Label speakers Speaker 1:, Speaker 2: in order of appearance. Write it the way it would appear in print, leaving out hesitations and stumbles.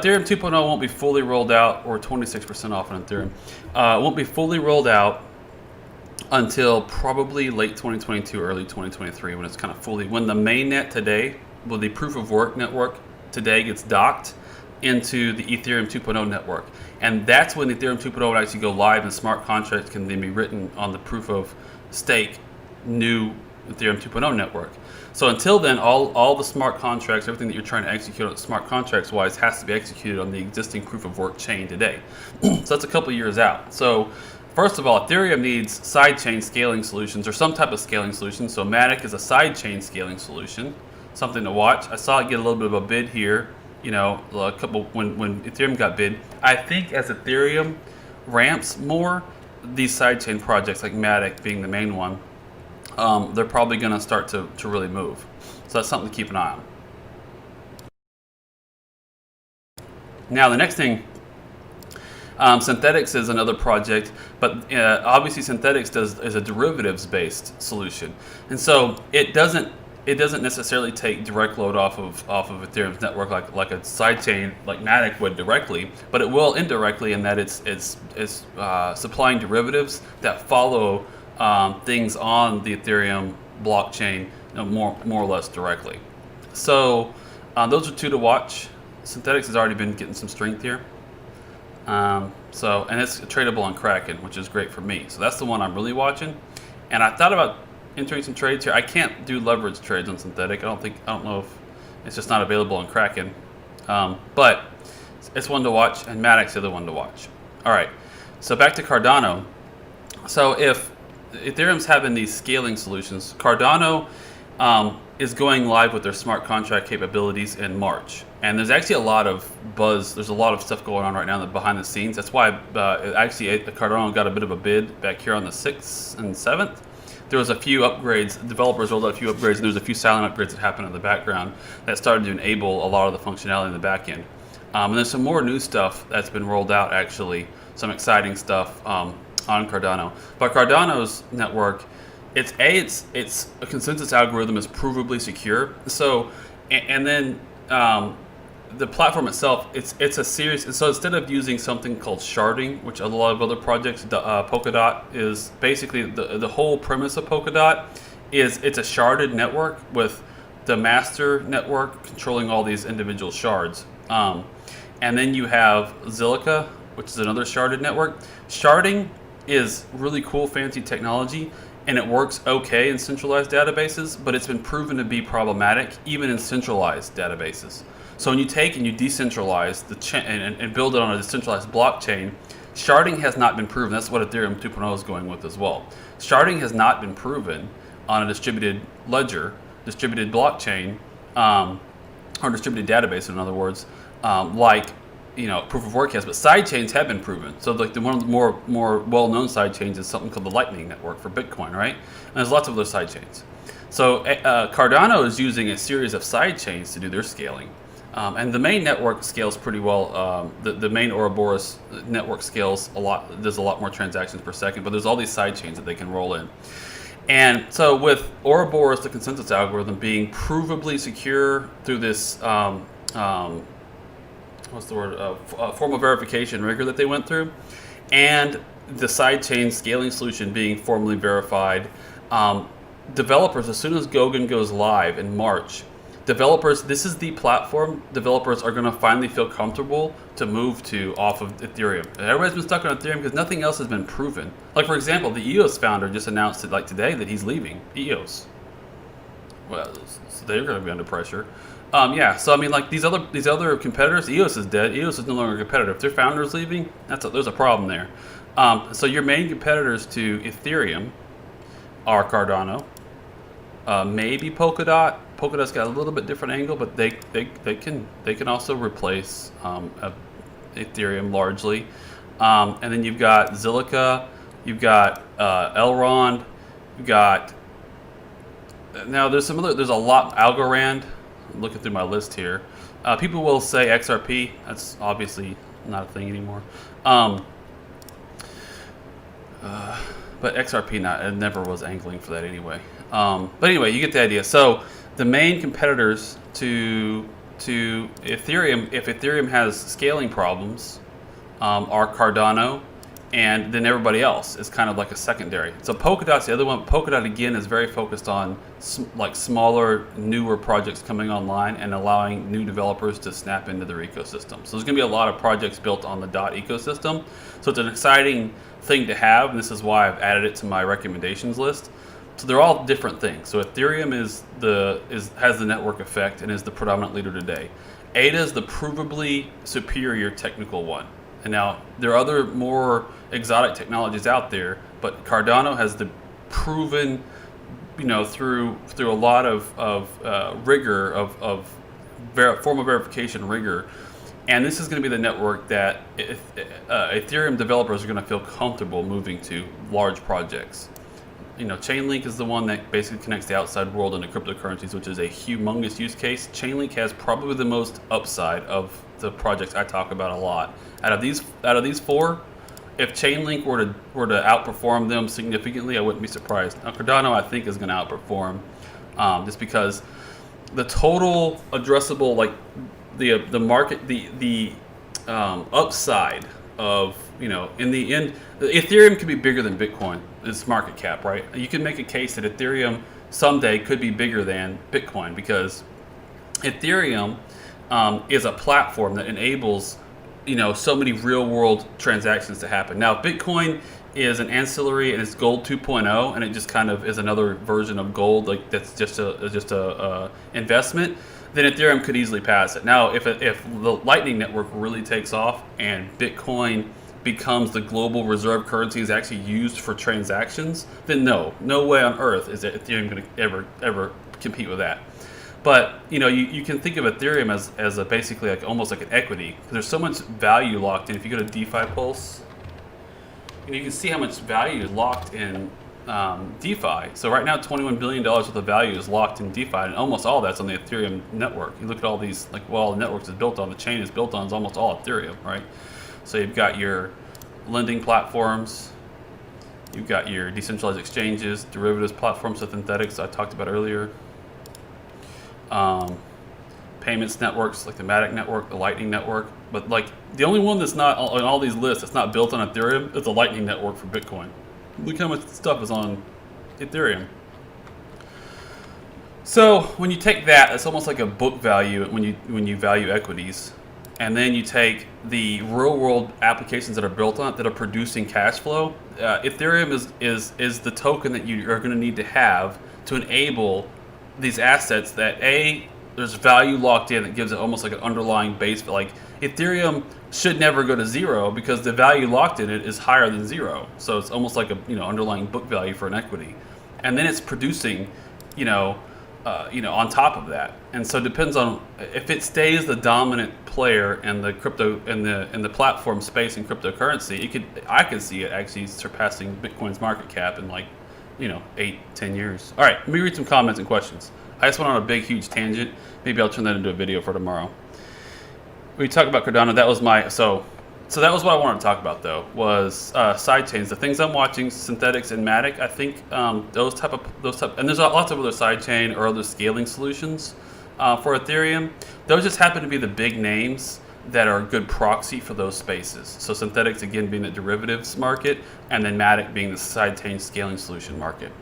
Speaker 1: Ethereum 2.0 won't be fully rolled out, or 26% off on Ethereum. It won't be fully rolled out until probably late 2022, early 2023, when it's kind of fully, when the mainnet today, well, the proof of work network today gets docked into the Ethereum 2.0 network. And that's when the Ethereum 2.0 will actually go live, and smart contracts can then be written on the proof of stake new Ethereum 2.0 network. So until then, all the smart contracts, everything that you're trying to execute on smart contracts wise, has to be executed on the existing proof of work chain today. So that's a couple years out. So first of all, Ethereum needs sidechain scaling solutions, or some type of scaling solution. So MATIC is a sidechain scaling solution, something to watch. I saw it get a little bit of a bid here, you know, a couple when Ethereum got bid. I think as Ethereum ramps more, these sidechain projects like MATIC being the main one, they're probably going to start to really move. So that's something to keep an eye on. Now the next thing, Synthetics is another project, but obviously Synthetics is a derivatives-based solution, and so it doesn't necessarily take direct load off of Ethereum's network like a sidechain like MATIC would directly, but it will indirectly in that it's supplying derivatives that follow things on the Ethereum blockchain, you know, more or less directly. So those are two to watch. Synthetics has already been getting some strength here. And it's tradable on Kraken, which is great for me. So that's the one I'm really watching. And I thought about entering some trades here. I can't do leverage trades on Synthetic. I don't know if it's just not available on Kraken. But it's one to watch, and MATIC's the other one to watch. All right. So back to Cardano. So if Ethereum's having these scaling solutions, Cardano is going live with their smart contract capabilities in March. And there's actually a lot of buzz. There's a lot of stuff going on right now behind the scenes. That's why Cardano got a bit of a bid back here on the 6th and 7th. There was a few upgrades. Developers rolled out a few upgrades, and there was a few silent upgrades that happened in the background that started to enable a lot of the functionality in the back end. And there's some more new stuff that's been rolled out, actually, some exciting stuff on Cardano. But Cardano's network, it's a consensus algorithm is provably secure. So, and then the platform itself, it's a series. And so instead of using something called sharding, which a lot of other projects, Polkadot is basically the whole premise of Polkadot is it's a sharded network with the master network controlling all these individual shards. And then you have Zilliqa, which is another sharded network. Sharding is really cool, fancy technology, and it works okay in centralized databases, but it's been proven to be problematic even in centralized databases. So when you take and you decentralize the chain and build it on a decentralized blockchain, sharding has not been proven. That's what Ethereum 2.0 is going with as well. Sharding has not been proven on a distributed ledger, distributed blockchain, or distributed database, in other words, like proof of work has, but side chains have been proven. So like one of the more well-known side chains is something called the Lightning Network for Bitcoin, right? And there's lots of those side chains. So Cardano is using a series of side chains to do their scaling. And the main network scales pretty well. The main Ouroboros network scales a lot. There's a lot more transactions per second, but there's all these side chains that they can roll in. And so with Ouroboros, the consensus algorithm, being provably secure through this formal verification rigor that they went through, and the sidechain scaling solution being formally verified, developers, as soon as Goguen goes live in March, this is the platform developers are going to finally feel comfortable to move to off of Ethereum. And everybody's been stuck on Ethereum because nothing else has been proven. Like, for example, the EOS founder just announced it like today that he's leaving EOS. Well, so they're going to be under pressure. Yeah, so I mean, like these other competitors, EOS is dead. EOS is no longer a competitor. If their founder is leaving, there's a problem there. So your main competitors to Ethereum are Cardano, maybe Polkadot. Polkadot's got a little bit different angle, but they can also replace Ethereum largely. And then you've got Zilliqa, you've got Elrond, you've got there's a lot. Algorand. I'm looking through my list here. People will say XRP. That's obviously not a thing anymore. But XRP it never was angling for that anyway. But anyway, you get the idea. So the main competitors to to Ethereum if Ethereum has scaling problems, are Cardano, and then everybody else is kind of like a secondary. So Polkadot's the other one. Polkadot again is very focused on like smaller, newer projects coming online and allowing new developers to snap into their ecosystem. So there's going to be a lot of projects built on the Dot ecosystem. So it's an exciting thing to have, and this is why I've added it to my recommendations list. So they're all different things. So Ethereum has the network effect and is the predominant leader today. ADA is the provably superior technical one. And now there are other more exotic technologies out there, but Cardano has the proven, through a lot of rigor of formal verification rigor, and this is going to be the network that Ethereum developers are going to feel comfortable moving to large projects. Chainlink is the one that basically connects the outside world into cryptocurrencies, which is a humongous use case. Chainlink has probably the most upside of the projects I talk about a lot. Out of these four, if Chainlink were to outperform them significantly, I wouldn't be surprised. Now Cardano, I think, is going to outperform, just because the total addressable, like the market, the upside of, in the end, Ethereum could be bigger than Bitcoin. Its market cap, right? You can make a case that Ethereum someday could be bigger than Bitcoin, because Ethereum is a platform that enables so many real world transactions to happen. Now Bitcoin is an ancillary, and it's gold 2.0, and it just kind of is another version of gold, like that's just a investment. Then Ethereum could easily pass it. Now if the Lightning Network really takes off and Bitcoin becomes the global reserve currency, is actually used for transactions, then no way on earth is Ethereum going to ever compete with that. But you can think of Ethereum as a basically like almost like an equity, because there's so much value locked in. If you go to DeFi Pulse, you can see how much value is locked in DeFi. So right now, $21 billion worth of value is locked in DeFi, and almost all that's on the Ethereum network. You look at all these, all the networks is built on, the chain is built on, is almost all Ethereum, right? So you've got your lending platforms, you've got your decentralized exchanges, derivatives platforms, synthetics I talked about earlier. Payments networks like the MATIC network, the Lightning network, but like the only one that's not on all these lists that's not built on Ethereum is the Lightning network for Bitcoin. Look how much stuff is on Ethereum. So when you take that, it's almost like a book value when you value equities, and then you take the real world applications that are built on it that are producing cash flow. Ethereum is the token that you are going to need to have to enable these assets that there's value locked in that gives it almost like an underlying base. But like Ethereum should never go to zero because the value locked in it is higher than zero. So it's almost like a underlying book value for an equity, and then it's producing on top of that. And so it depends on if it stays the dominant player in the crypto in the platform space in cryptocurrency. I could see it actually surpassing Bitcoin's market cap in 8-10 years. All right, let me read some comments and questions. I just went on a big, huge tangent. Maybe I'll turn that into a video for tomorrow. We talked about Cardano. That was so that was what I wanted to talk about, though, was side chains. The things I'm watching, synthetics and MATIC. I think those type, and there's lots of other side chain or other scaling solutions for Ethereum. Those just happen to be the big names that are a good proxy for those spaces. So synthetics, again, being the derivatives market, and then MATIC being the side chain scaling solution market.